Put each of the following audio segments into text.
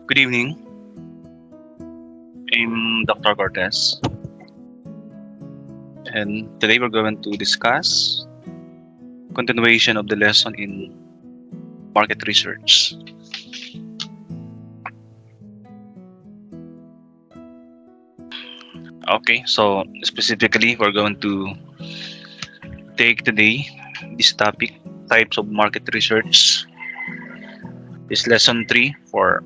Good evening. I'm Dr. Cortez, and today we're going to discuss continuation of the lesson in market research. Okay, so specifically, we're going to take today this topic, types of market research. This lesson 3 for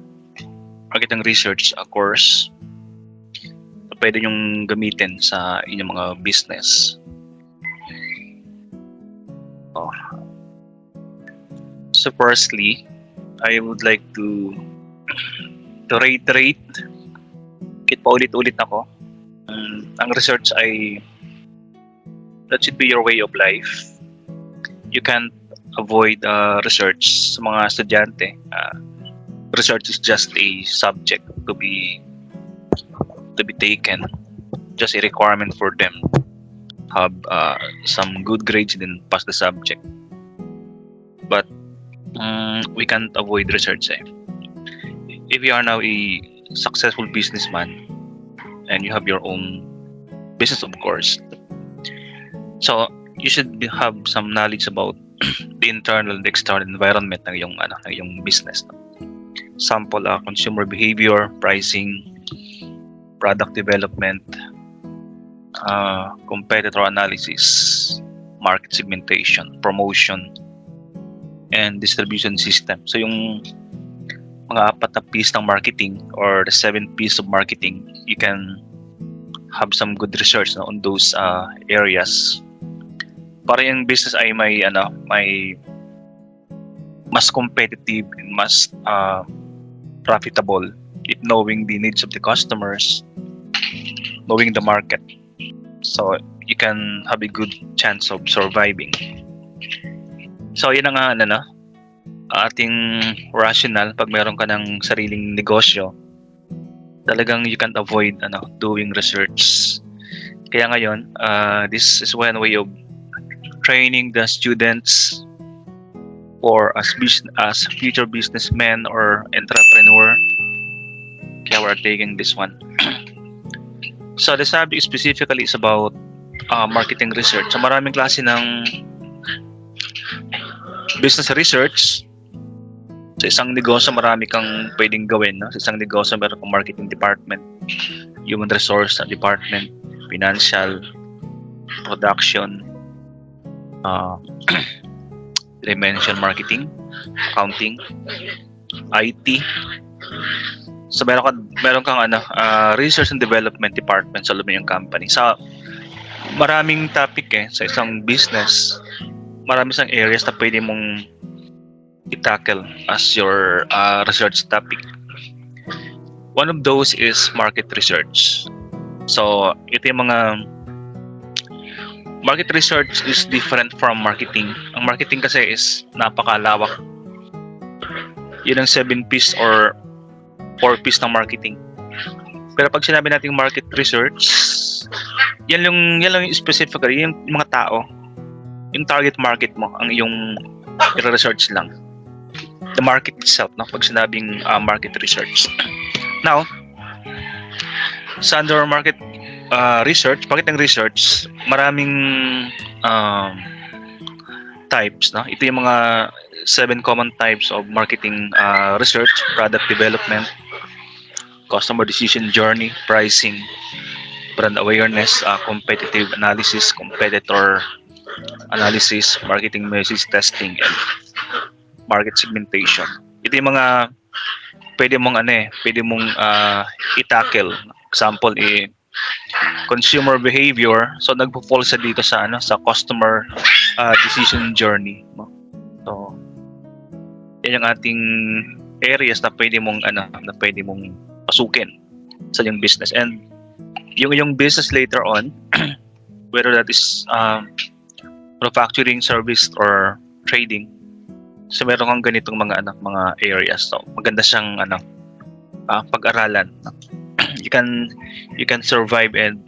marketing research, a course na pwede nyong gamitin sa inyong mga business. So firstly, I would like to reiterate, kahit paulit-ulit ako, ang research ay that should be your way of life. You can't avoid research sa mga estudyante. Research is just a subject to be taken, just a requirement for them. Have some good grades and then pass the subject. But we can't avoid research. If you are now a successful businessman and you have your own business, of course, so you should have some knowledge about the internal and the external environment ng iyong business. Sample, consumer behavior, pricing, product development, competitor analysis, market segmentation, promotion, and distribution system. So yung mga 4 na piece ng marketing or the 7 pieces of marketing, you can have some good research on those areas para yung business ay may mas competitive and mas profitable, it knowing the needs of the customers, knowing the market, so you can have a good chance of surviving. So yun ang ating rationale pag meron ka ng sariling negosyo, talagang you can't avoid doing research. Kaya ngayon, this is one way of training the students or as future businessmen or entrepreneur. Kaya we're taking this one. So the subject specifically is about marketing research. So maraming klase ng business research. Sa isang negosyo, marami kang pwedeng gawin. No? Sa isang negosyo, meron kang marketing department, human resource department, financial, production, dimension marketing, accounting, IT. So meron kang research and development department sa loob ng company. Sa maraming topic sa isang business, marami sang areas na pwede mong i-tackle as your research topic. One of those is market research. So ito yung mga market research is different from marketing. Ang marketing kasi is napakalawak. Yun ang 7 piece or 4 piece ng marketing. Pero pag sinabi natin market research, yan lang yung specifically yung mga tao, yung target market mo ang iyong i-research lang. The market itself, no? Pag sinabing market research. Now, sa under market marketing research, maraming types, no? Ito yung mga 7 common types of marketing research: product development, customer decision journey, pricing, brand awareness, competitive analysis, competitor analysis, marketing message testing, and market segmentation. Ito yung mga pwede mong i-tackle. Example, consumer behavior. So nagpo-fall sa dito sa customer decision journey. So yan yung ating areas na pwede mong pasukin sa yung business, and yung business later on whether that is manufacturing, service, or trading. So meron kang ganitong mga areas. So maganda siyang pag-aralan. You can survive and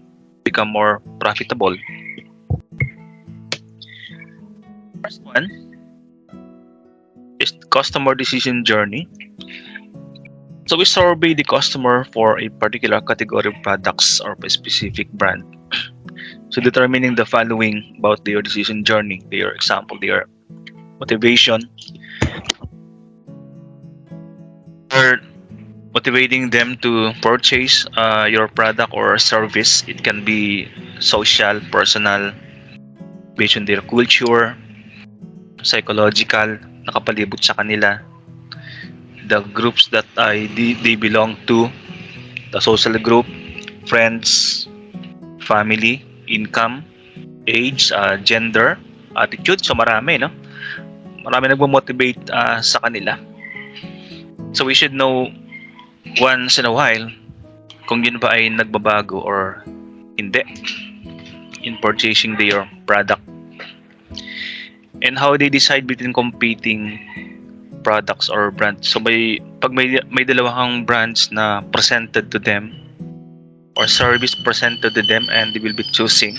become more profitable. First one is customer decision journey. So we survey the customer for a particular category of products or a specific brand. So determining the following about their decision journey, their example, their motivation, or motivating them to purchase your product or service. It can be social, personal, based on their culture, psychological, nakapalibot sa kanila, the groups that they belong to, the social group, friends, family, income, age, gender, attitude. So marami, no? Marami nagmo-motivate sa kanila. So we should know once in a while kung yun ba ay nagbabago or hindi in purchasing their product. And how they decide between competing products or brands. So pag may dalawang brands na presented to them or service presented to them, and they will be choosing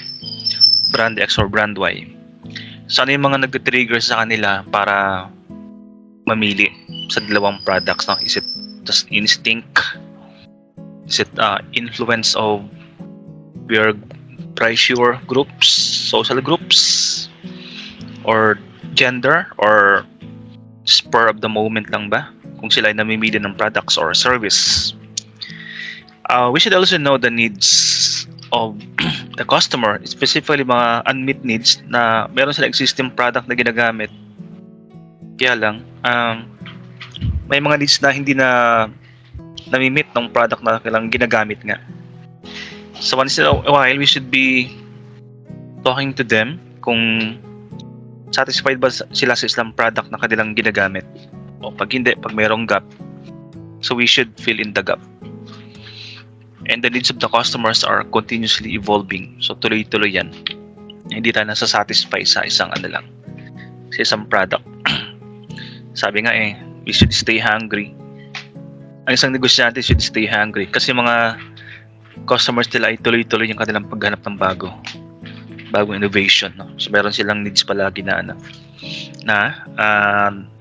brand X or brand Y. So ano yung mga nag-trigger sa kanila para mamili sa dalawang products? No? Is it just instinct? Is it influence of your pressure groups, social groups, or gender, or spur of the moment lang ba kung sila ay namimili ng products or service? We should also know the needs of the customer, specifically mga unmet needs na meron sila existing product na ginagamit. Kaya lang, may mga needs na hindi na nami-meet ng product na kailang ginagamit nga. So once in a while, we should be talking to them kung satisfied ba sila sa isang product na kanilang ginagamit. O pag hindi, pag mayroong gap, so we should fill in the gap. And the needs of the customers are continuously evolving. So tuloy-tuloy yan. Hindi tayo nasa-satisfy sa isang lang, sa isang product. Sabi nga we should stay hungry. Ang isang negosyante should stay hungry kasi mga customers nila ay tuloy-tuloy yung kanilang paghanap ng bagong innovation, no? So meron silang needs palagi na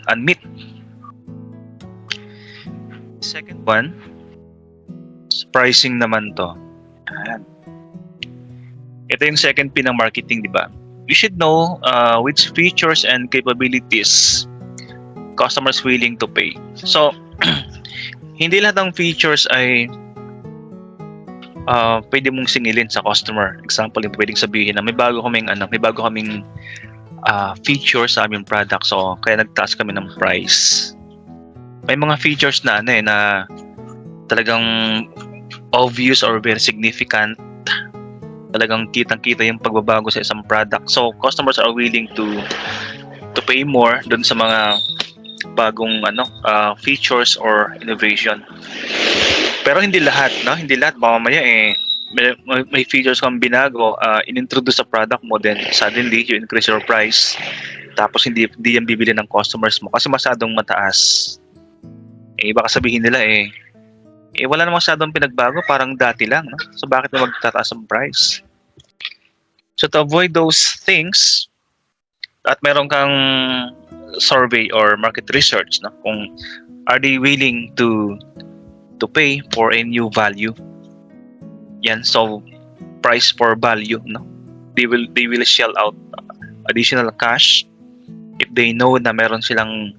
unmet. Second one, pricing naman to. Ito yung second P ng marketing, di ba? You should know which features and capabilities customers willing to pay. So hindi lahat ng features ay pwede mong singilin sa customer. Example, yung pwedeng sabihin na may bago kaming feature sa aming product, so kaya nagtaas kami ng price. May mga features na na talagang obvious or very significant, talagang kitang-kita yung pagbabago sa isang product. So customers are willing to pay more dun sa mga bagong features or innovation. Pero hindi lahat, no? Hindi lahat. Mamaya may features kang binago, in-introduce sa product mo, then suddenly you increase your price. Tapos hindi yan bibili ng customers mo kasi masyadong mataas. Baka sabihin nila wala namang masyadong pinagbago, parang dati lang, no? So bakit na magtataas ang price? So to avoid those things, at meron kang survey or market research, no? Kung are they willing to pay for a new value? Yan, so price for value, no? They will shell out additional cash if they know na meron silang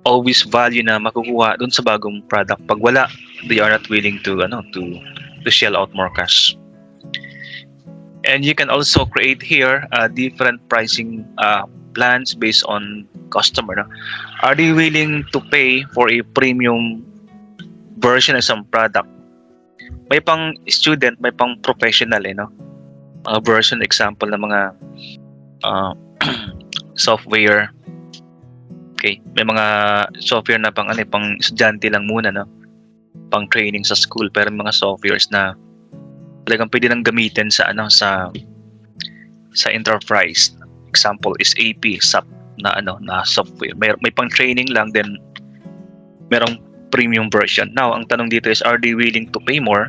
always value na makukuha dun sa bagong product. Pag wala, they are not willing to shell out more cash. And you can also create here different pricing plans based on customer. No? Are they willing to pay for a premium version of some product? May pang student, may pang professional, no? Version, example ng mga software. Okay, may mga software na pang estudyante lang muna, no? Pang training sa school, pero may mga softwares na talagang pwede nang gamitin sa enterprise. Example is AP, SAP na software. May pang training lang, then merong premium version. Now, ang tanong dito is, are they willing to pay more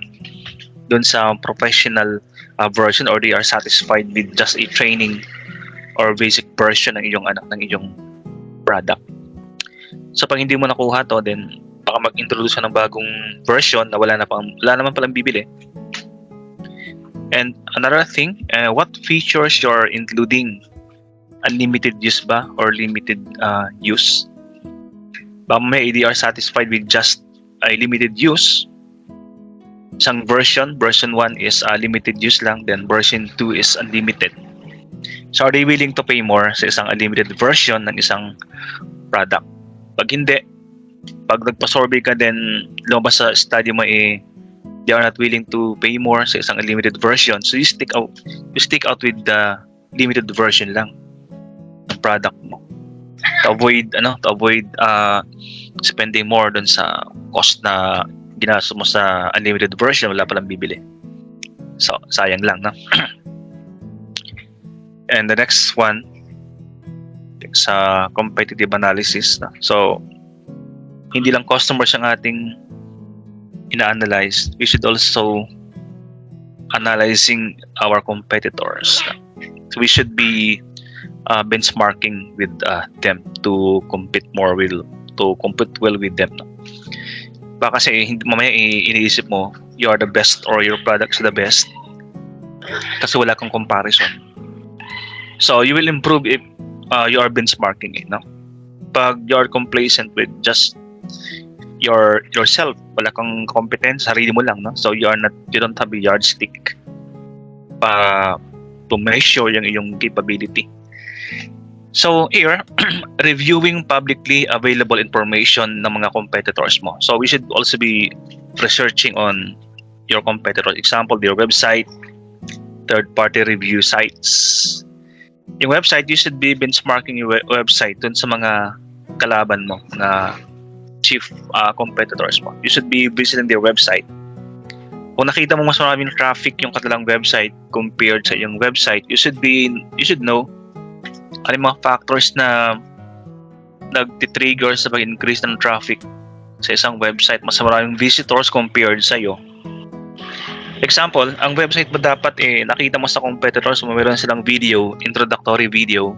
dun sa professional version, or they are satisfied with just a training or basic version ng iyong product? So pag hindi mo nakuha to, then baka mag-introduce ka ng bagong version na wala naman palang bibili. And another thing, what features you're including? Unlimited use ba or limited use? Baka they are satisfied with just a limited use. Isang version 1 is limited use lang, then version 2 is unlimited. So are they willing to pay more sa isang unlimited version ng isang product? Pag hindi, pag nagpa-survey ka then lumabas sa study mo they are not willing to pay more sa isang unlimited version, so you stick out with the limited version lang ng product mo to avoid spending more dun sa cost na ginastos mo sa unlimited version, wala palang bibili. So sayang lang, no? And the next one sa competitive analysis, no? So hindi lang customers ang ating ina-analyze, we should also analyzing our competitors. So we should be benchmarking with them to compete well with them. Baka kasi mamaya iniisip mo you are the best or your products are the best kasi wala kang comparison. So you will improve if you are benchmarking, no? Pag you are complacent with just yourself, wala kang competence, sarili mo lang, no? So you don't have a yardstick to measure yung iyong capability. So here, reviewing publicly available information ng mga competitors mo. So we should also be researching on your competitors. Example, their website, third-party review sites. Yung website, you should be benchmarking yung website dun sa mga kalaban mo, na chief competitors mo. You should be visiting their website. Kung nakita mo mas maraming traffic yung kanilang website compared sa yung website, you should know ano yung mga factors na nagtitrigger sa pag-increase ng traffic sa isang website, mas maraming visitors compared sa iyo. Example, ang website mo dapat nakita mo sa competitors mo meron silang video, introductory video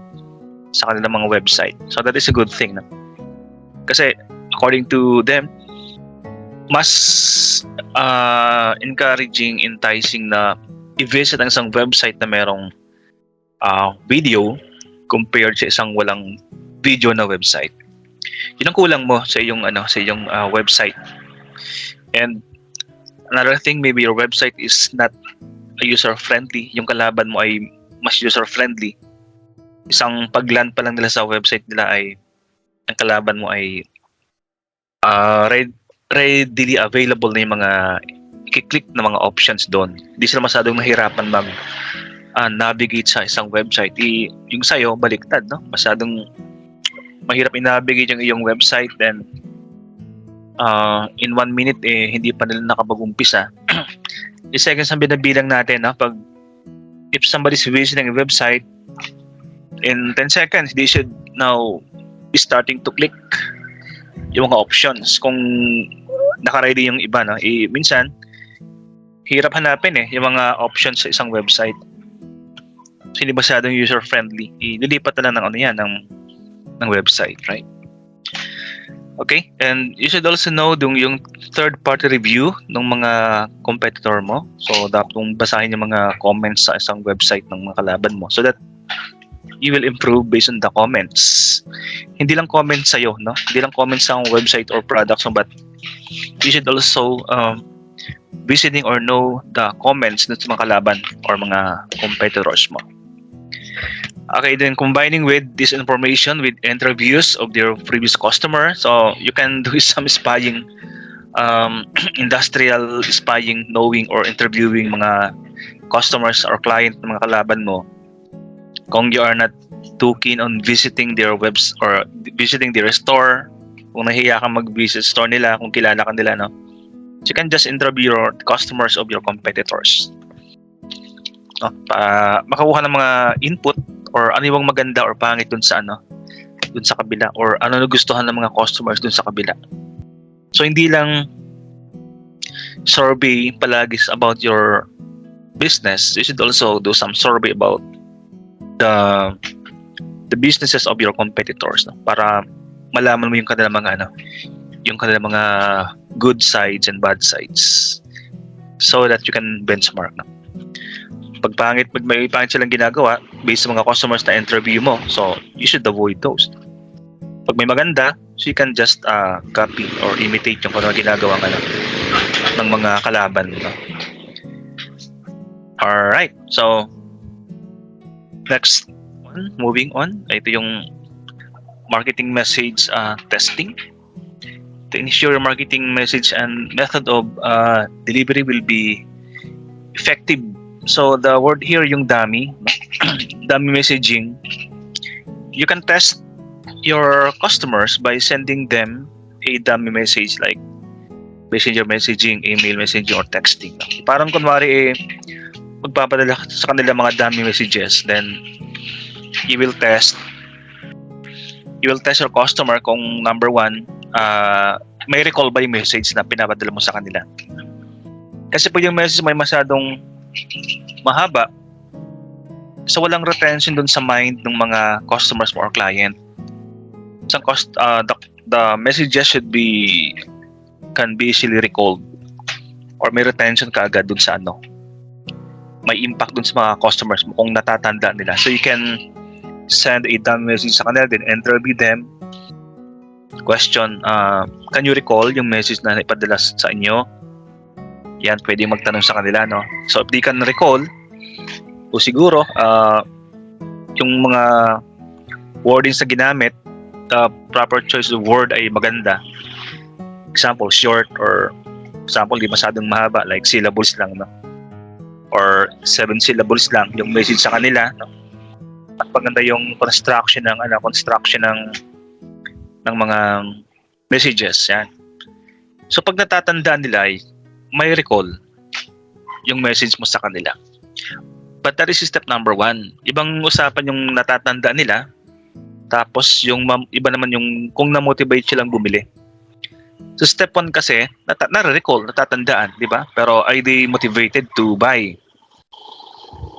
sa kanilang mga website. So that is a good thing, no? Kasi according to them, mas encouraging, enticing na i-visit ang isang website na merong video compared sa isang walang video na website. Yun ang kulang mo sa iyong website. And another thing, maybe your website is not user friendly. Yung kalaban mo ay mas user friendly. Isang pag-land pa lang nila sa website nila ay ang kalaban mo ay readily available na yung mga i-click na mga options doon. Hindi sila masyadong nahirapan navigate sa isang website. Yung sa'yo, baliktad, no? Masyadong mahirap i-navigate yung iyong website, then in 1 minute, hindi pa nila nakapag-umpisa. Yung seconds ang binabilang natin, no? If somebody's visiting a website, in 10 seconds, they should now be starting to click yung mga options. Kung naka-ready yung iba, no? Minsan, hirap hanapin yung mga options sa isang website. So, hindi masyadong user-friendly. Nilipat na lang ng website, right? Okay, and you should also know yung third-party review ng mga competitor mo. So, dapat mong basahin yung mga comments sa isang website ng mga kalaban mo so that you will improve based on the comments. Hindi lang comments sa'yo, no? Hindi lang comments sa website or products, but you should also visiting or know the comments ng mga kalaban or mga competitors mo. Okay, then combining with this information with interviews of their previous customer, so you can do some spying, industrial spying, knowing or interviewing mga customers or client ng mga kalaban mo. Kung you are not too keen on visiting their webs or visiting their store, kung nahiya ka mag-visit store nila, kung kilala ka nila, no? So you can just interview your customers of your competitors. No? Makakuha ng mga input or ano yung maganda or pangit dun sa kabila, or ano nagustuhan ng mga customers dun sa kabila. So hindi lang survey palagi about your business, you should also do some survey about the businesses of your competitors, no? Para malaman mo yung kanilang mga yung kanilang mga good sides and bad sides so that you can benchmark na. Pag may pangit silang ginagawa based sa mga customers na interview mo, so you should avoid those. Pag may maganda, so you can just copy or imitate yung kung ano ginagawa ng mga kalaban. No? Alright, so next one, moving on, ito yung marketing message testing. To ensure your marketing message and method of delivery will be effective. So the word here yung dummy, dummy messaging. You can test your customers by sending them a dummy message like messenger messaging, email messaging, or texting. Parang kunwari magpapadala sa kanila mga dummy messages, then you will test your customer kung number one, may recall ba yung message na pinapadala mo sa kanila. Kasi pag yung message may masyadong mahaba, so walang retention dun sa mind ng mga customers mo or client. So the messages can be easily recalled or may retention ka agad dun sa may impact dun sa mga customers mo kung natatanda nila. So you can send a dummy message sa kanila, then interview them. Question, can you recall yung message na ipadala sa inyo? Yan, pwede magtanong sa kanila, no? So if they can recall, o siguro, yung mga wordings na ginamit, proper choice of word ay maganda. Example, short, or example, di masyadong mahaba, like syllables lang, no? Or 7 syllables lang yung message sa kanila, no? At maganda yung construction ng mga messages, yan. So pag natatandaan nila ay may recall yung message mo sa kanila. But that is step number 1. Ibang usapan yung natatandaan nila, tapos yung iba naman yung kung na-motivate silang bumili. So step 1 kasi, nare-recall, natatandaan, di ba? Pero are they motivated to buy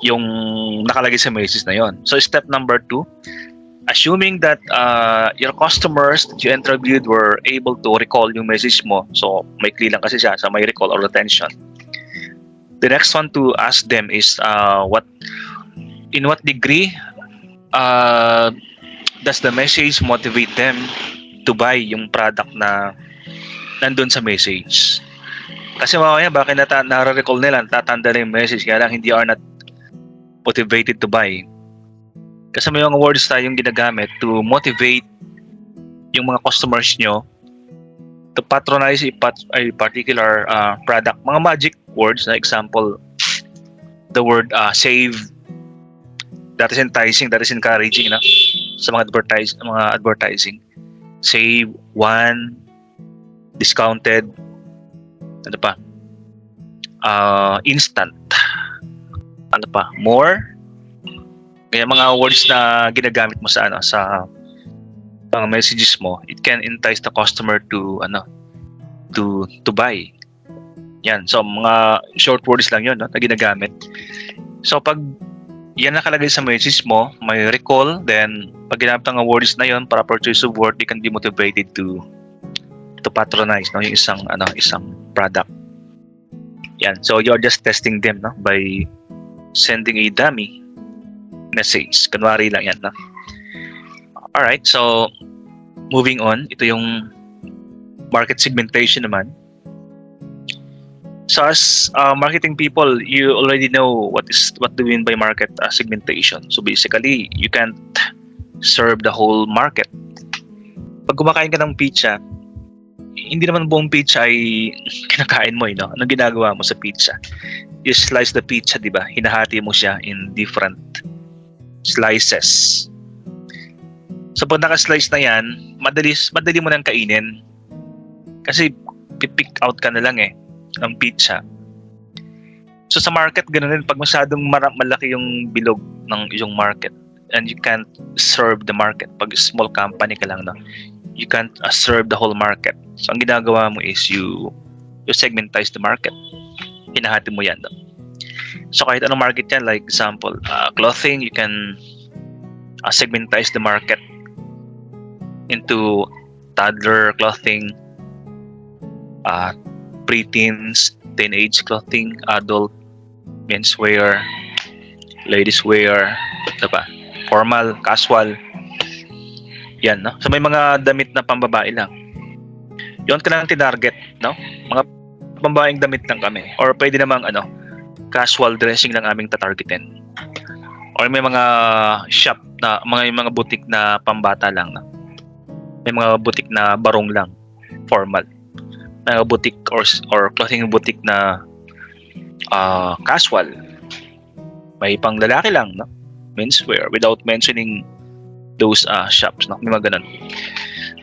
yung nakalagay sa message na yon? So step number 2, assuming that your customers that you interviewed were able to recall yung message mo, so may lang kasi siya, so may recall or retention. The next one to ask them is in what degree does the message motivate them to buy yung product na nandun sa message. Kasi mamaya bakit nare-recall nila, tatanda na yung message, kaya lang hindi are not motivated to buy. Kasi may mga words tayong ginagamit to motivate yung mga customers nyo to patronize a particular product. Mga magic words, na example, the word save, that is enticing, that is encouraging, sa mga advertising. Save, 1, discounted, ano pa? Instant. Ano pa? More. Kaya mga words na ginagamit mo sa mga messages mo, it can entice the customer to buy. Yan. So mga short words lang 'yon, na ginagamit. So pag yan nakalagay sa message mo, may recall, then pag ginamit ang words na 'yon, proper choice of word, you can be motivated to patronize yung isang product. Yan. So you're just testing them by sending a dummy message. Kunwari lang yan. Alright, so moving on, ito yung market segmentation naman. So as marketing people, you already know what do we mean by market segmentation. So basically, you can't serve the whole market. Pag kumakain ka ng pizza, hindi naman buong pizza ay kinakain mo, Anong ginagawa mo sa pizza? You slice the pizza, di ba? Hinahati mo siya in different slices. So pag naka-slice na yan, madali mo nang kainin. Kasi pick out ka na lang ng pizza. So sa market, ganoon din. Pag masyadong malaki yung bilog ng iyong market and you can't serve the market. Pag small company ka lang, you can't serve the whole market. So ang ginagawa mo is you segmentize the market. Hinahati mo yan. So kahit anong market yan, like example, clothing, you can segmentize the market into toddler clothing, uh, preteens, teenage clothing, adult, menswear, ladies wear, diba? Formal, casual. Yan, no? So may mga damit na pambabae lang. Yun ka lang tinarget, no? Mga pambabaeng damit lang kami. Or pwede namang casual dressing lang aming tatargetin. Or may mga shop na mga boutique na pambata lang, no? May mga boutique na barong lang, formal. May mga boutique or clothing boutique na casual. May pang lalaki lang, no? Menswear without mentioning those shops, no? May mga ganun.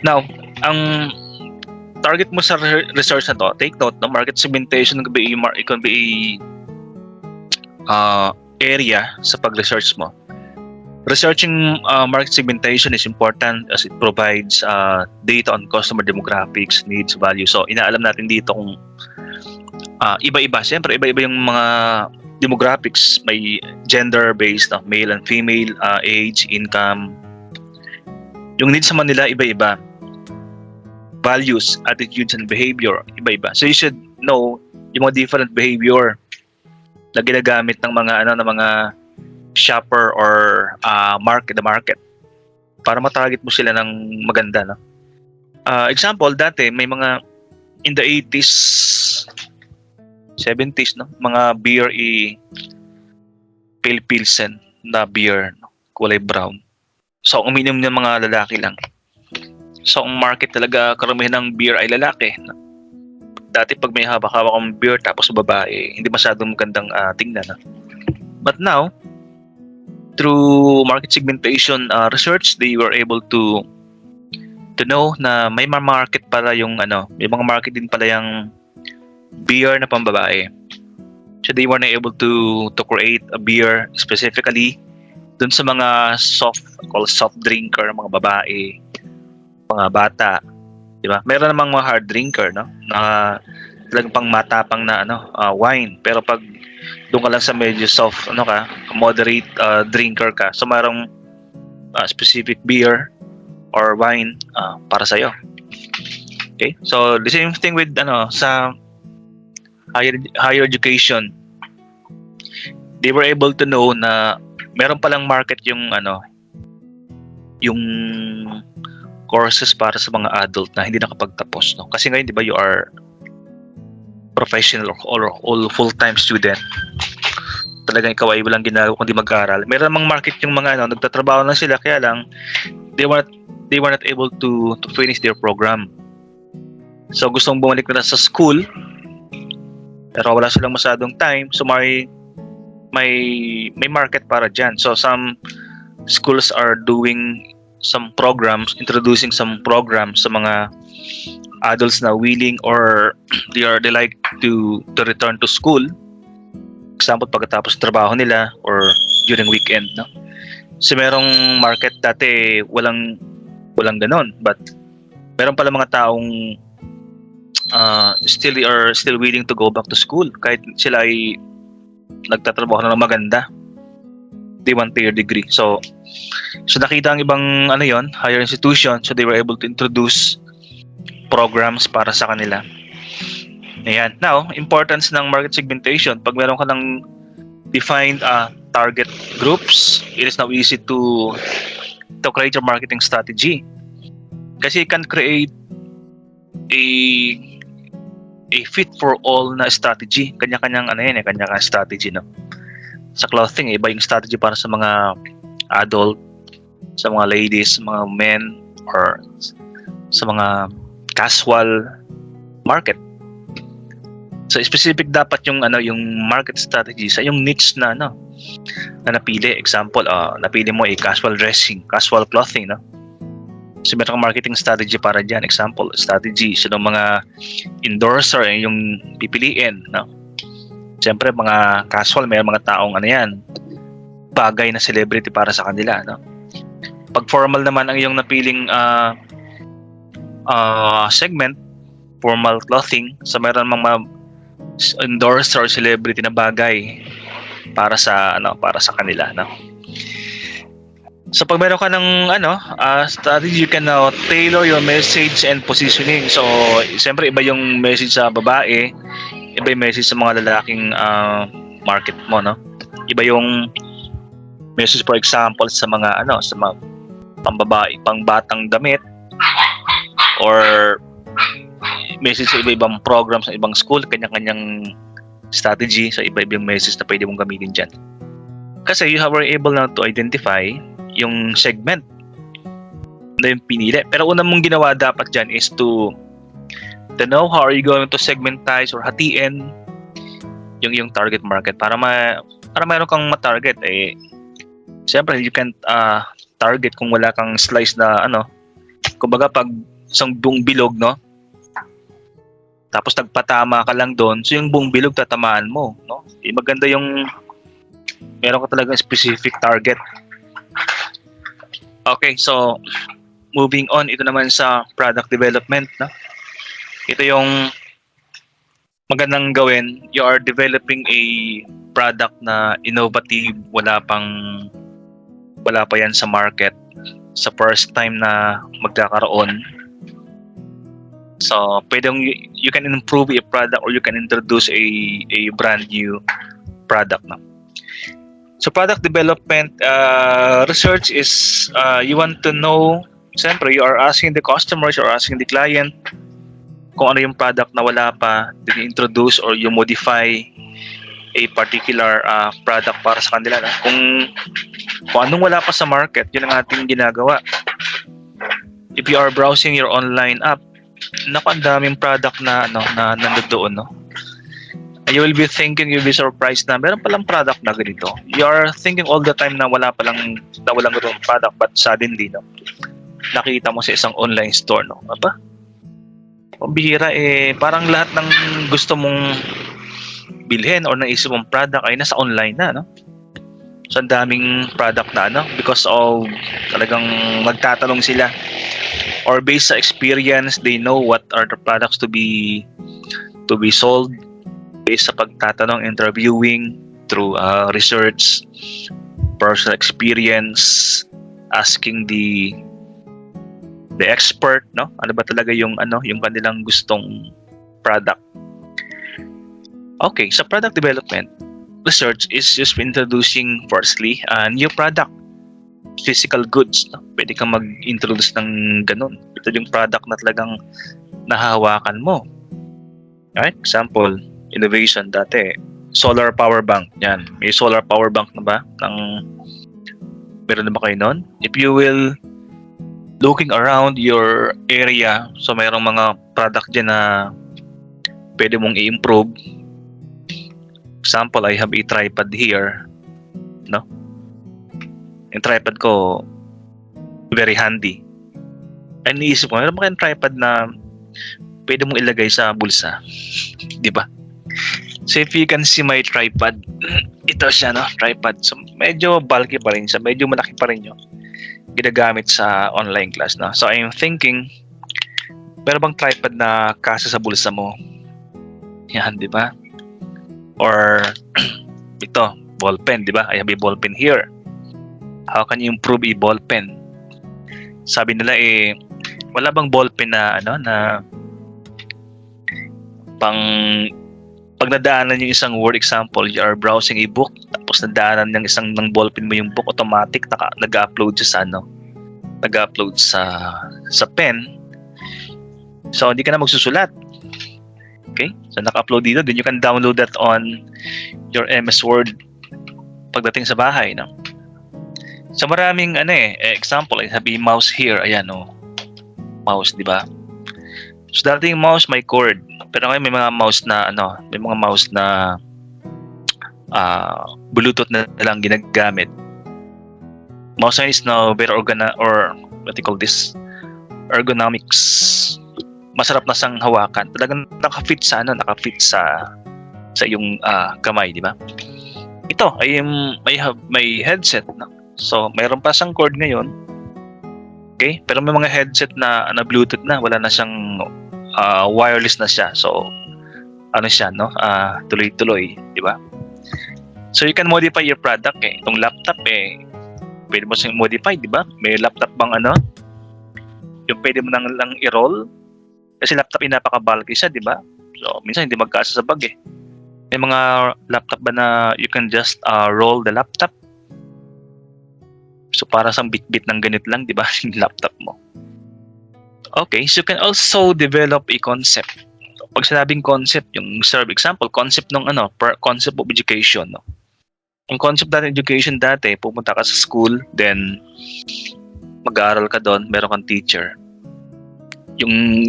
Now, ang target mo sa research na to, take note, no? Market segmentation can be area sa pag-research mo. Researching market segmentation is important as it provides data on customer demographics, needs, value. So, inaalam natin dito kung iba-iba. Siyempre, iba-iba yung mga demographics. May gender-based, male and female, age, income. Yung needs naman nila, iba-iba. Values, attitudes, and behavior, iba-iba. So, you should know yung mga different behavior na ginagamit ng mga shopper or the market para matarget mo sila ng maganda, no? Example, dati may mga in the 80s 70s, no, mga beer pale pilsen na beer, no? Kulay brown. So ang uminom ng mga lalaki lang. So ang market talaga karamihan ng beer ay lalaki, no? Dati pag may hawak-hawak ang beer tapos babae, hindi masyadong magandang tingnan, no? But now, through market segmentation research, they were able to know na may mga market pala yung may mga market din pala yung beer na pambabae. So they were able to create a beer specifically dun sa mga soft drinker, mga babae, mga bata, di ba? Meron namang mga hard drinker, no, na talagang pang matapang na wine, pero pag doon ka lang sa medyo soft, moderate drinker ka, so mayroong specific beer or wine para sa'yo. Okay? So, the same thing with sa higher education. They were able to know na meron palang market yung yung courses para sa mga adult na hindi nakapagtapos, no? Kasi ngayon, di ba, you are professional or all full-time student. Talagang ikaw ay walang ginagawa kundi mag-aral. Meron namang market yung mga nagtatrabaho na sila, kaya lang they were not able to finish their program. So gustong bumalik na sa school pero wala silang masyadong time, so may market para dyan. So some schools are doing some programs, introducing some programs sa mga adults na willing or they like to return to school. Example, pagkatapos ng trabaho nila or during weekend, no? So merong market dati walang ganon, but meron pala mga taong still willing to go back to school kahit sila ay nagtatrabaho na ng maganda. They want their degree. So nakita ang ibang higher institution, so they were able to introduce programs para sa kanila. Ayan. Now, importance ng market segmentation. Pag meron ka ng defined target groups, it is now easy to create your marketing strategy. Kasi you can create a fit for all na strategy. Kanya-kanyang kanya-kanyang strategy, no? Sa clothing, iba yung strategy para sa mga adult, sa mga ladies, mga men, or sa mga casual market. So specific dapat yung market strategy sa yung niche na na napili. Example, napili mo casual dressing, casual clothing, no? So meron kang marketing strategy para diyan. Example, strategy so ng mga endorser yung pipiliin, no? Siyempre mga casual, may mga taong bagay na celebrity para sa kanila, no? Pag formal naman ang iyong napiling segment, formal clothing, so meron mga endorser or celebrity na bagay para sa kanila, no? So pag meron ka ng strategy, you can now tailor your message and positioning. So siyempre iba yung message sa babae, iba yung message sa mga lalaking market mo, no? Iba yung message, for example, sa mga sa mga pambabae, pangbatang damit, or message sa iba-ibang programs sa ibang school, kanya-kanyang strategy sa iba-ibang message na pwede mong gamitin dyan. Kasi you were able now to identify yung segment na yung pinili. Pero una mong ginawa dapat dyan is to know how are you going to segmentize or hatiin yung target market para mayroon kang ma-target. Siyempre you can't target kung wala kang slice na kumbaga pag isang buong bilog, no? Tapos nagpatama ka lang doon, so yung buong bilog tatamaan mo, no? Maganda yung meron ka talagang specific target. Okay, so moving on, ito naman sa product development, no? Ito yung magandang gawin. You are developing a product na innovative, wala pa yan sa market, sa first time na magkakaroon. So pwedeng you can improve a product or you can introduce a brand new product, no? So product development research is you want to know, siyempre you are asking the customers or asking the client kung ano yung product na wala pa, then you introduce or you modify a particular product para sa kanila, no? Kung anong wala pa sa market, yun ang ating ginagawa. If you are browsing your online app, ang daming product na nandoon, no? You will be thinking, you'll be surprised na meron palang product na ganito. You are thinking all the time na walang ganitong product, but suddenly, no, nakita mo sa isang online store, no? Aba, pambihira, parang lahat ng gusto mong bilhin or naisip mong product ay nasa online na, no? So ang daming product na, because of talagang magtatanong sila, or based sa experience, they know what are the products to be sold based sa pagtatanong, interviewing, through research, personal experience, asking the expert, no? Ano ba talaga yung kanilang gustong product. Okay, sa product development, research is just introducing firstly a new product, physical goods, no? Pwede kang mag-introduce ng ganun. Ito yung product na talagang nahahawakan mo. Right? Example, innovation dati, solar power bank. Yan, may solar power bank na ba? Meron na ba kayo nun? If you will looking around your area, so mayroong mga product dyan na pwede mong i-improve. Example, I have a tripod here, no? Yung tripod ko very handy. Ay, naisip ko, meron ba kayong tripod na pwede mong ilagay sa bulsa? Di ba? So if you can see my tripod, ito siya, no? Tripod. So medyo bulky pa rin siya, medyo malaki pa rin yung ginagamit sa online class, no? So I'm thinking, meron bang tripod na kasya sa bulsa mo? Yan, di ba? Or ito, ball pen, di ba? I have a ball pen here. How can you improve a ball pen? Sabi nila wala bang ball pen na na pag nadaanan yung isang word, example, you are browsing a book, tapos nadaanan ng ball pen mo yung book, automatic nag-upload siya sa nag-upload sa pen. So hindi ka na magsusulat. Okay? So naka-upload dito, then you can download that on your MS Word pagdating sa bahay, no? So maraming example, I have a mouse here, ayan, mouse, di ba? So dating mouse may cord, pero ngayon may mga mouse na Bluetooth na lang ginagamit. Mouse is now better or what you call this, ergonomics. Masarap na sang hawakan. Talagang naka-fit sa iyong kamay, di ba? Ito ay may headset na. So, mayroon pa siyang cord ngayon. Okay? Pero may mga headset na Bluetooth na, wala na siyang wireless na siya. So, siya, no? Tuloy-tuloy, di ba? So, you can modify your product, Itong laptop, pwede mo siyang modify, di ba? May laptop bang yung pwede mo lang i-roll? Kasi laptop yung napaka-bulky siya, di ba? So, minsan hindi magkasa sa bag eh. May mga laptop ba na you can just roll the laptop? So, para sa bit-bit ng ganit lang, di ba? Yung laptop mo. Okay, so you can also develop a concept. Pag sinabing concept, yung example, concept ng concept of education, no? Yung concept ng education dati, pupunta ka sa school, then mag-aaral ka doon, meron kang teacher. Yung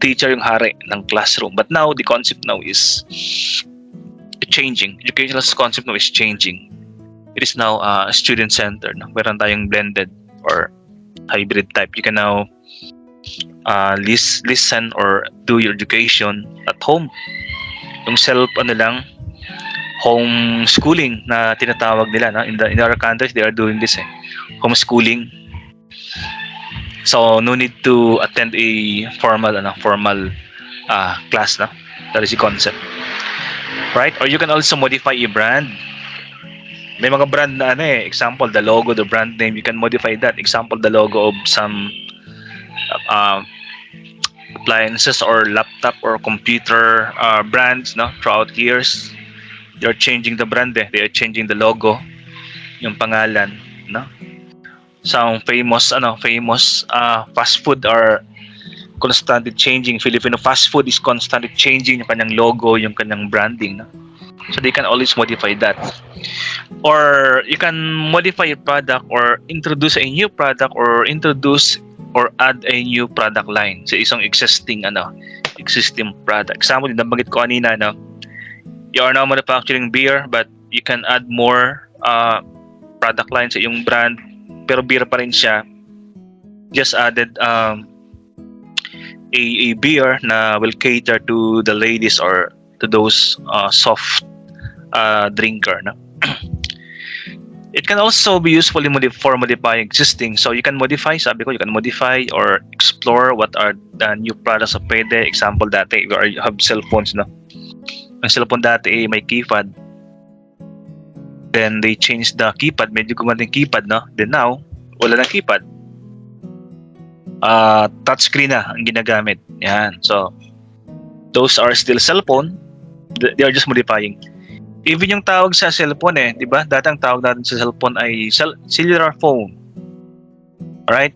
teacher yung hari ng classroom. But now, the concept now is changing. Educational concept now is changing. It is now student-centered. No? Meron tayong blended or hybrid type. You can now listen or do your education at home. Yung home schooling na tinatawag nila. No? In our countries, they are doing this. Homeschooling. So, no need to attend a formal class. No? That is the concept. Right? Or you can also modify a brand. May mga brand na example, the logo, the brand name, you can modify that. Example, the logo of some appliances or laptop or computer brands, no? Throughout years, they're changing the brand. They are changing the logo, yung pangalan, no? Some famous fast food are constantly changing. Filipino fast food is constantly changing yung kanyang logo, yung kanyang branding, no? So they can always modify that. Or you can modify a product or introduce a new product or add a new product line sa isang existing product. Example, nabanggit ko kanina, you are now manufacturing beer but you can add more product line sa iyong brand, pero beer pa rin siya. Just added a beer na will cater to the ladies or to those soft drinker, no? It can also be useful for modifying existing. So you can modify, you can modify or explore what are the new products na pwede. Example, dati you have cellphones, no? Ang cellphone dati may keypad. Then they changed the keypad, medyo gumanda yung keypad, no? Then now, wala na keypad. Touchscreen na ang ginagamit. Yan. So those are still cellphone. They are just modifying. Even yung tawag sa cellphone, di ba? Dati ang tawag natin sa cellphone ay cellular phone. Alright?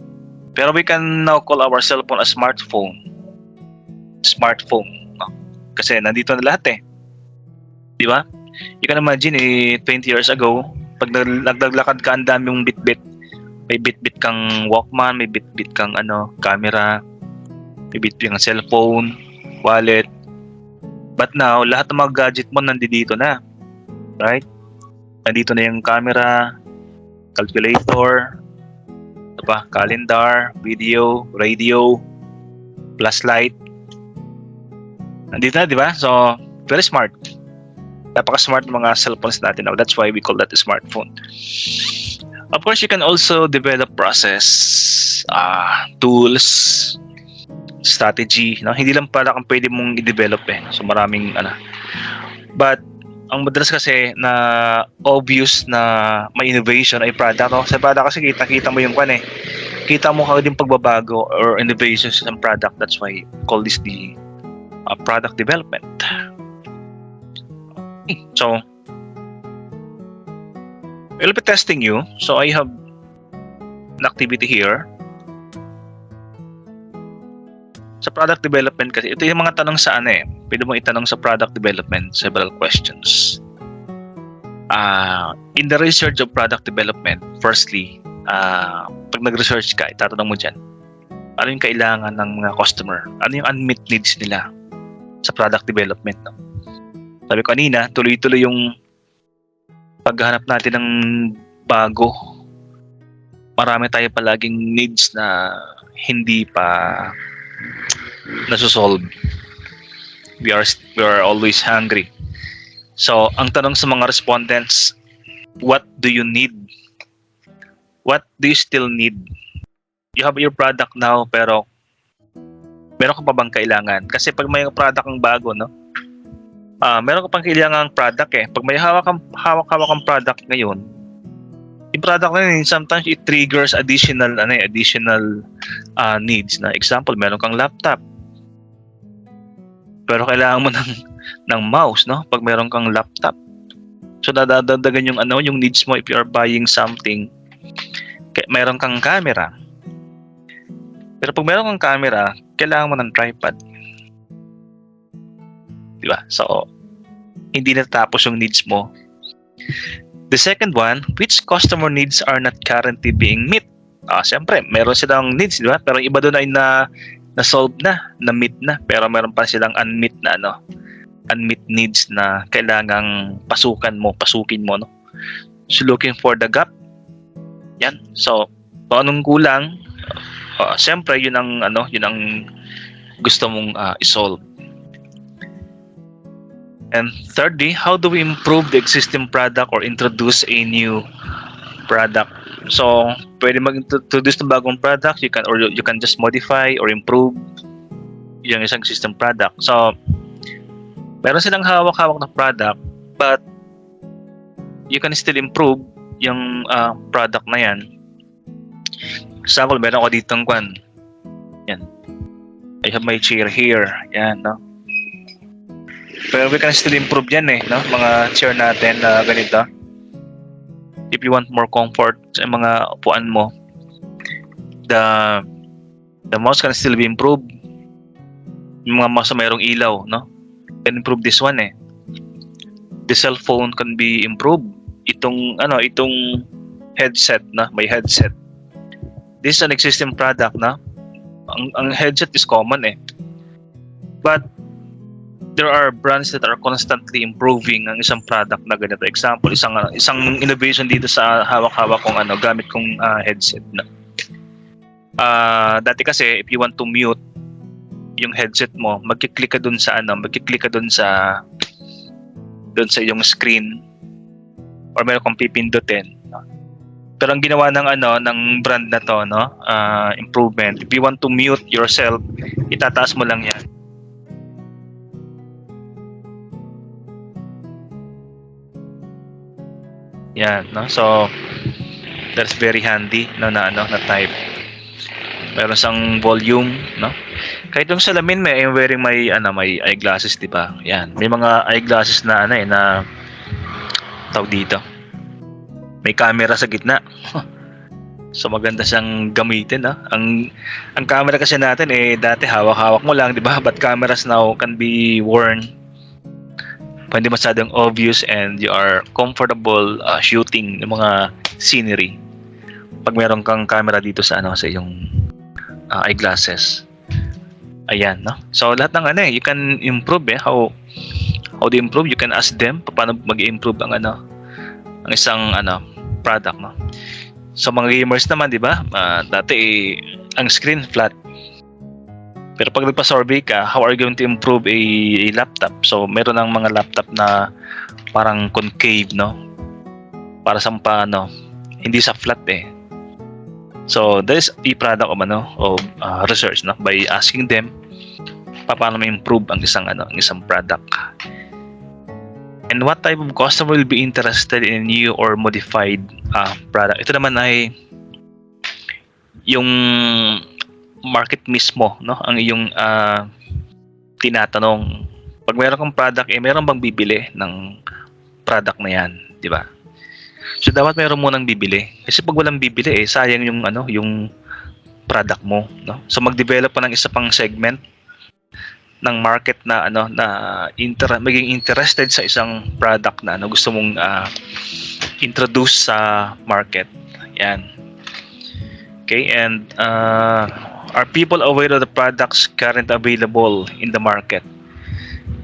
Pero we can now call our cellphone a smartphone. Smartphone. No? Kasi nandito na lahat Di ba? You can imagine 20 years ago, pag naglalakad ka, ang dami yung bit-bit. May bit-bit kang Walkman, may bit-bit kang camera, may bit-bit kang cellphone, wallet. But now, lahat ng mga gadget mo nandito na. Right? Nandito na yung camera, calculator, calendar, video, radio, flashlight. Nandito na, di ba? So, very smart. Napaka-smart ng mga cellphones natin now. That's why we call that a smartphone. Of course, you can also develop process, tools, strategy. No? Hindi lang pala kung pwede mong i-develop So, maraming But, ang madalas kasi na obvious na may innovation ay product. No? Sa product kasi kita mo yung kita mo kagad yung pagbabago or innovation sa product. That's why we call this the product development. So, we'll be testing you. So, I have an activity here. Sa product development kasi, ito yung mga tanong sa pwede mo itanong sa product development, several questions. In the research of product development, firstly, pag nag-research ka, itatanong mo dyan, ano yung kailangan ng mga customer? Ano yung unmet needs nila sa product development? No? Sabi ko kanina, tuloy-tuloy yung paghahanap natin ng bago. Marami tayo palaging needs na hindi pa nasusolve. We are always hungry. So, ang tanong sa mga respondents, what do you need? What do you still need? You have your product now, pero meron ka pa bang kailangan? Kasi pag may product ang bago, no? Meron ka pang kailangang product Pag may hawak kang product ngayon, Yung product na yun, sometimes it triggers additional needs. Na example, meron kang laptop, pero kailangan mo ng mouse, no? Pag meron kang laptop, so dadagdagan yung needs mo if you are buying something. Meron kang camera, pero pag meron kang camera, kailangan mo ng tripod, di ba? So hindi natapos yung needs mo. The second one, which customer needs are not currently being met? Siyempre, meron silang needs, di ba? Pero iba doon ay na-solve na-meet na. Pero meron pa silang unmet needs na kailangang pasukin mo, no? So, looking for the gap. Yan. So, kung anong kulang, siyempre, yun ang gusto mong isolve. And thirdly, how do we improve the existing product or introduce a new product? So, pwede mag-introduce ng bagong product, you can just modify or improve yung isang existing product. So, meron silang hawak-hawak na product, but you can still improve yung product na yan. Example, meron ko ditong yan. I have my chair here. Yan, no? Pero we can still improve yan no? Mga chair natin na ganito. If you want more comfort sa mga upuan mo, the mouse can still be improved. Yung mga mouse na mayroong ilaw, no? Can improve this one The cell phone can be improved. Itong headset na, may headset. This is an existing product na. Ang headset is common But there are brands that are constantly improving ang isang product na ganito. Example, isang innovation dito sa hawak-hawak kong gamit kong headset na. Dati kasi if you want to mute yung headset mo, magki-click ka dun sa iyong screen or meron kang pipindutin. Pero ang ginawa ng brand na to, no, improvement. If you want to mute yourself, itataas mo lang 'yan. Yan, no? So that's very handy na type. Meron sang volume, no? Kahit yung salamin may eyeglasses, di ba? Yan. May mga eyeglasses na na tawag dito. May camera sa gitna. So maganda siyang gamitin, no? Ang camera kasi natin dati hawak-hawak mo lang, di ba? But cameras now can be worn. Hindi masyadong obvious and you are comfortable shooting ng mga scenery pag meron kang camera dito sa iyong eyeglasses. Ayan, no? So lahat ng you can improve how do you improve? You can ask them paano mag-improve ang isang product, no? So mga gamers naman, di ba? Dati ang screen flat. Pero pag nagpa-survey ka, how are you going to improve a laptop? So, meron ng mga laptop na parang concave, no? Para sa hindi sa flat So, there is a product of research, no? By asking them paano ma-improve ang isang product. And what type of customer will be interested in new or modified product? Ito naman ay yung market mismo, no? Ang iyong tinatanong. Pag meron kang product, meron bang bibili ng product na yan, di ba? So dapat meron mo nang bibili. Kasi pag walang bibili, sayang yung product mo, no? So mag-develop pa ng isa pang segment ng market na maging interested sa isang product na gusto mong introduce sa market. Yan. Okay, and are people aware of the products currently available in the market?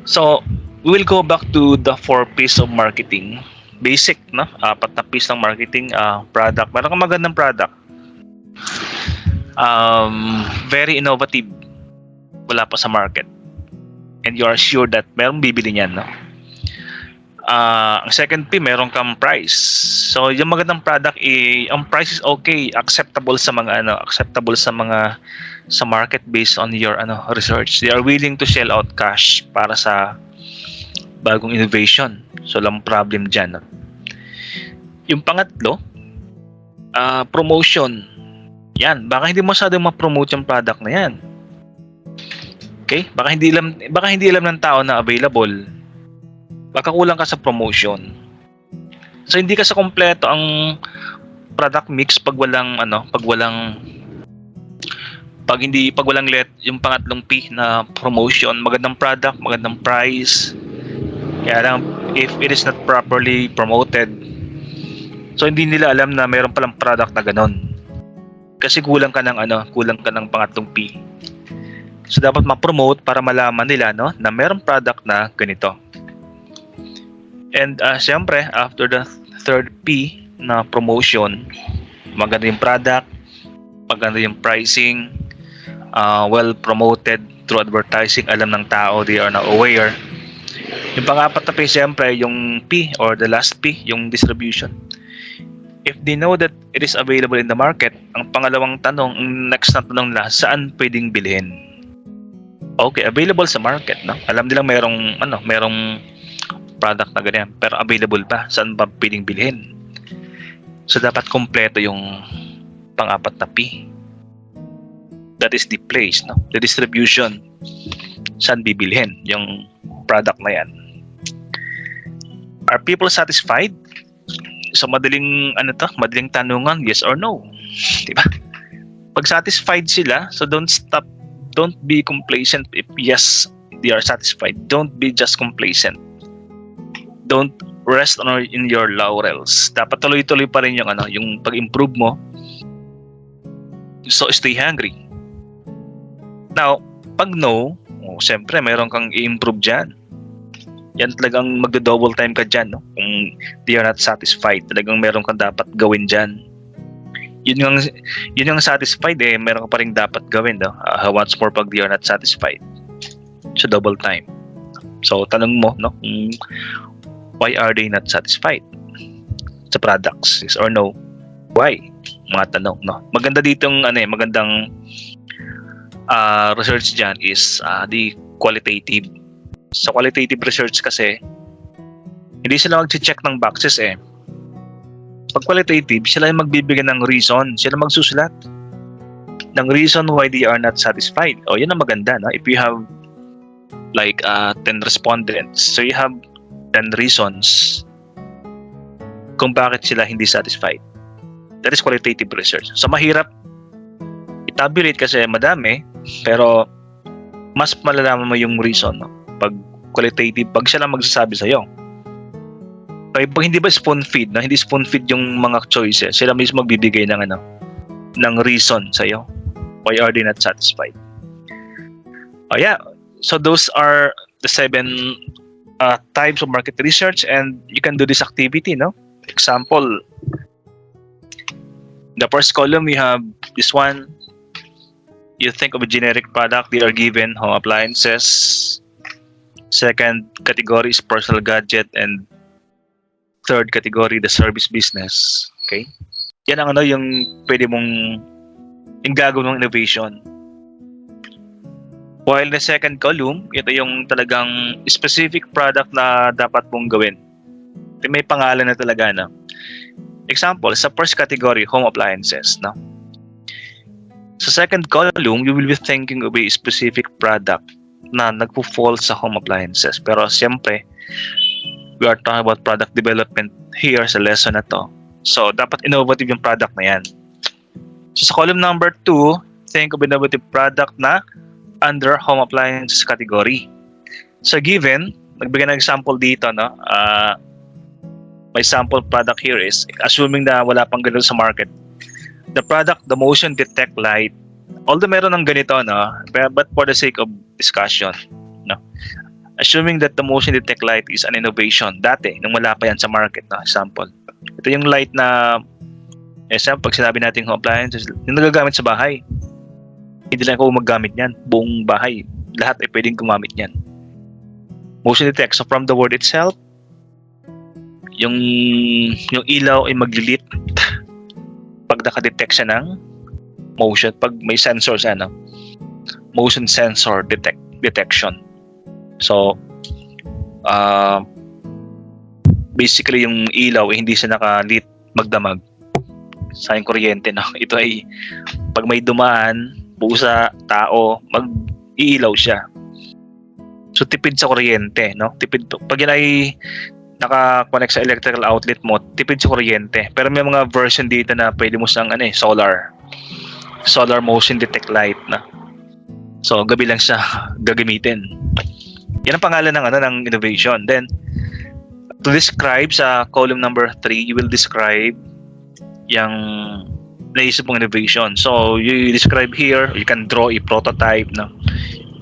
So, we will go back to the 4 P's of marketing. Basic, no? 4 na P's ng marketing. Product. Meron kang magandang product. Very innovative. Wala pa sa market. And you are sure that merong bibili niyan, no? Ang second P, meron kang price. So, yung magandang product, ang price is okay, acceptable sa market based on your research. They are willing to shell out cash para sa bagong innovation. So, walang problem dyan. Yung pangatlo, Promotion. Yan, baka hindi masyadong ma-promote yung product na yan. Okay? Baka hindi alam ng tao na available. Baka kulang ka sa promotion. So hindi ka sa kompleto ang product mix pag walang yung pangatlong P na promotion, magandang product, magandang price. Kaya lang if it is not properly promoted, so hindi nila alam na mayroon palang product na ganon. Kasi kulang ka ng pangatlong P. So dapat ma-promote para malaman nila na mayroong product na ganito. And syempre, after the third P na promotion, maganda yung product, maganda yung pricing, well promoted through advertising, alam ng tao, they are now aware. Yung pang-apat na P, syempre, yung P or the last P, yung distribution. If they know that it is available in the market, ang pangalawang tanong, ang next na tanong na, saan pwedeng bilhin? Okay, available sa market, no? Alam nilang merong product na ganyan, pero available ba? Saan ba pwedeng bilhin? So dapat kompleto yung pang-apat na P. That is the place, no? The distribution. Saan bibilhin yung product na yan? Are people satisfied? So madaling tanungan, yes or no. Diba? Pag satisfied sila, so don't be complacent if yes, they are satisfied. Don't be just complacent. Don't rest in your laurels. Dapat tuloy-tuloy pa rin yung pag-improve mo. So stay hungry. Now, pag no, siyempre meron kang i-improve dyan. Yan talagang magdo-double time ka dyan, no? Kung they are not satisfied, talagang meron kang dapat gawin dyan. Yun yung satisfied, meron ka pa rin dapat gawin, no? Once more pag they are not satisfied. So double time. So tanong mo, no? Why are they not satisfied sa products? Yes or no? Why? Mga tanong, no? Maganda ditong magandang research dyan is the qualitative. Sa qualitative research kasi, hindi sila mag-check ng boxes Pag qualitative, sila yung magbibigay ng reason. Sila magsusulat ng reason why they are not satisfied. Yun ang maganda, no? If you have like 10 respondents, so you have 10 reasons kung bakit sila hindi satisfied. That is qualitative research. So mahirap i-tabulate kasi madami, pero mas malalaman mo yung reason, no? Pag qualitative, pag siya lang magsasabi sa'yo. Pag hindi ba spoon feed, no? Hindi spoon feed yung mga choices, sila mismo magbibigay ng reason sa'yo. Why are they not satisfied? Yeah. So those are the 7 types of market research, and you can do this activity, no? Example, the first column, you have this one. You think of a generic product, they are given home appliances. Second category is personal gadget, and third category, the service business. Okay? Yan ang yung pwede mong gagawin ng innovation. While the second column, ito yung talagang specific product na dapat mong gawin. May pangalan na talaga, no? Example, sa first category, home appliances, no? Sa second column, you will be thinking of a specific product na nagpo-fall sa home appliances. Pero siyempre, we are talking about product development here sa lesson na to. So, dapat innovative yung product na yan. So, sa column number 2, think of innovative product na under home appliances category. So, given, nagbigay ng example dito, no? My sample product here is, assuming na wala pang ganito sa market, the product, the motion detect light, although meron ng ganito, no? But for the sake of discussion, no? Assuming that the motion detect light is an innovation, dati, nung wala pa yan sa market, no? Example. Ito yung light na, example, pag sinabi natin home appliances, yung nagagamit sa bahay. Hindi lang ako maggamit yan. Buong bahay, lahat ay pwedeng gumamit yan. Motion detect. So from the word itself, yung ilaw ay maglilit pag nakadetect siya ng motion, pag may sensor siya, no? Motion sensor detection. So, basically yung ilaw hindi siya nakalit magdamag. sayang kuryente, no? Ito ay pag may dumaan, pusa, tao, mag-iilaw siya. So tipid sa kuryente, no? Tipid pag yan ay naka-connect sa electrical outlet mo, tipid sa kuryente. Pero may mga version dito na pwede mo sang solar motion detect light na. So gabi lang siya gagamitin. Yan ang pangalan ng innovation. Then to describe sa column number 3, you will describe yung naisip mong innovation. So you describe here, you can draw a prototype, no?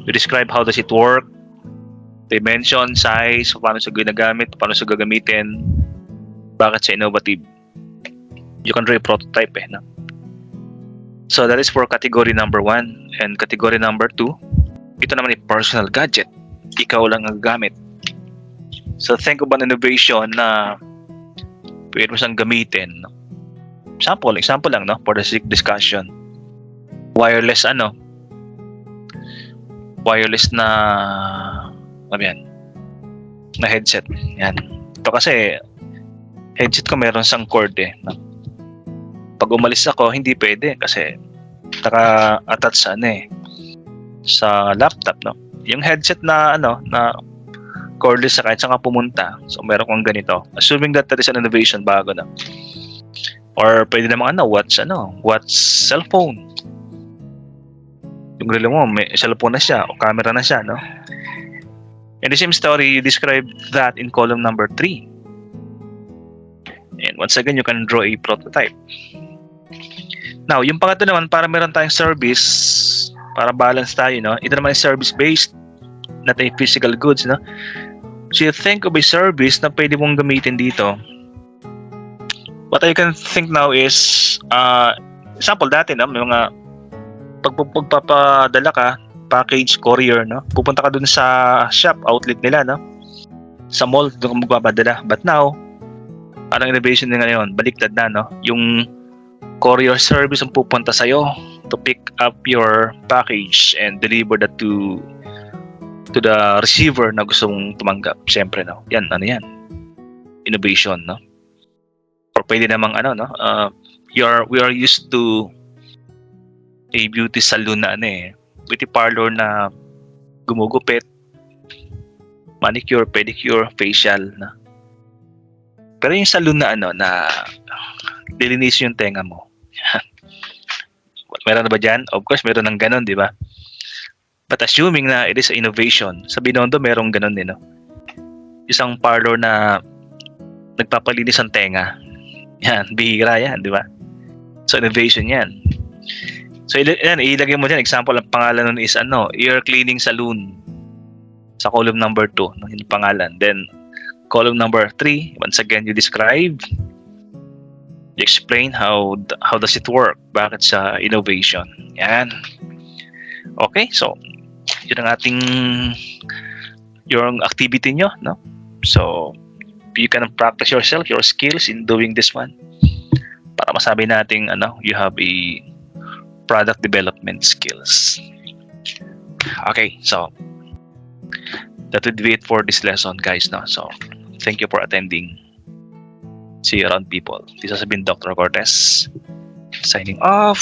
You describe how does it work, dimension, size, paano siya ginagamit, paano siya gagamitin, bakit siya innovative. You can draw a prototype, no? So that is for category number 1. And category number 2, ito naman ay personal gadget. Ikaw lang ang gamit. So think of an innovation na pwede mo siyang gamitin. Example lang, no, for the discussion. Wireless na na headset. Yan. Ito kasi headset ko meron sang cord no? Pag umalis ako hindi pwede kasi naka-attach sa laptop, no. Yung headset na na cordless sa kahit saan ka pumunta. So meron kang ganito. Assuming that is an innovation bago na. Or pwede namang watch cellphone. Yung relo mo, may cellphone na siya o camera na siya, no? In the same story, you describe that in column number 3. And once again, you can draw a prototype. Now, yung pangatlo naman, para meron tayong service, para balance tayo, no? Ito naman ay service-based, not a physical goods, no? So you think of a service na pwede mong gamitin dito. What I can think now is, example dati, no? May mga pagpapadala ka, package, courier, no? Pupunta ka dun sa shop, outlet nila, no? Sa mall, doon ka magpapadala. But now, anong innovation din ngayon? Baliktad na, no? Yung courier service ang pupunta sa'yo to pick up your package and deliver that to the receiver na gusto mong tumanggap. Siyempre, no? Yan, innovation, no? Or pwede namang we are used to a beauty salon na beauty parlor na gumugupit, manicure, pedicure, facial na. Pero yung salon na na lilinis yung tenga mo. Meron na ba dyan? Of course, meron ng ganon, di ba? But assuming na it is an innovation, sa Binondo merong ganon din, no? Isang parlor na nagpapalinis ang tenga. Yan, bihira yan, di ba? So innovation yan. So ilagay mo dyan, example, ang pangalan nun is ear cleaning saloon. Sa column number 2, no, yung pangalan. Then column number 3, once again you describe, you explain how does it work, bakit sa innovation. Yan. Okay, so yun ang ating yung activity nyo, no? So you can practice yourself, your skills in doing this one para masabi nating you have a product development skills. Okay, so that would be it for this lesson, guys, no? So thank you for attending. See you around, people. This has been Dr. Cortez signing off.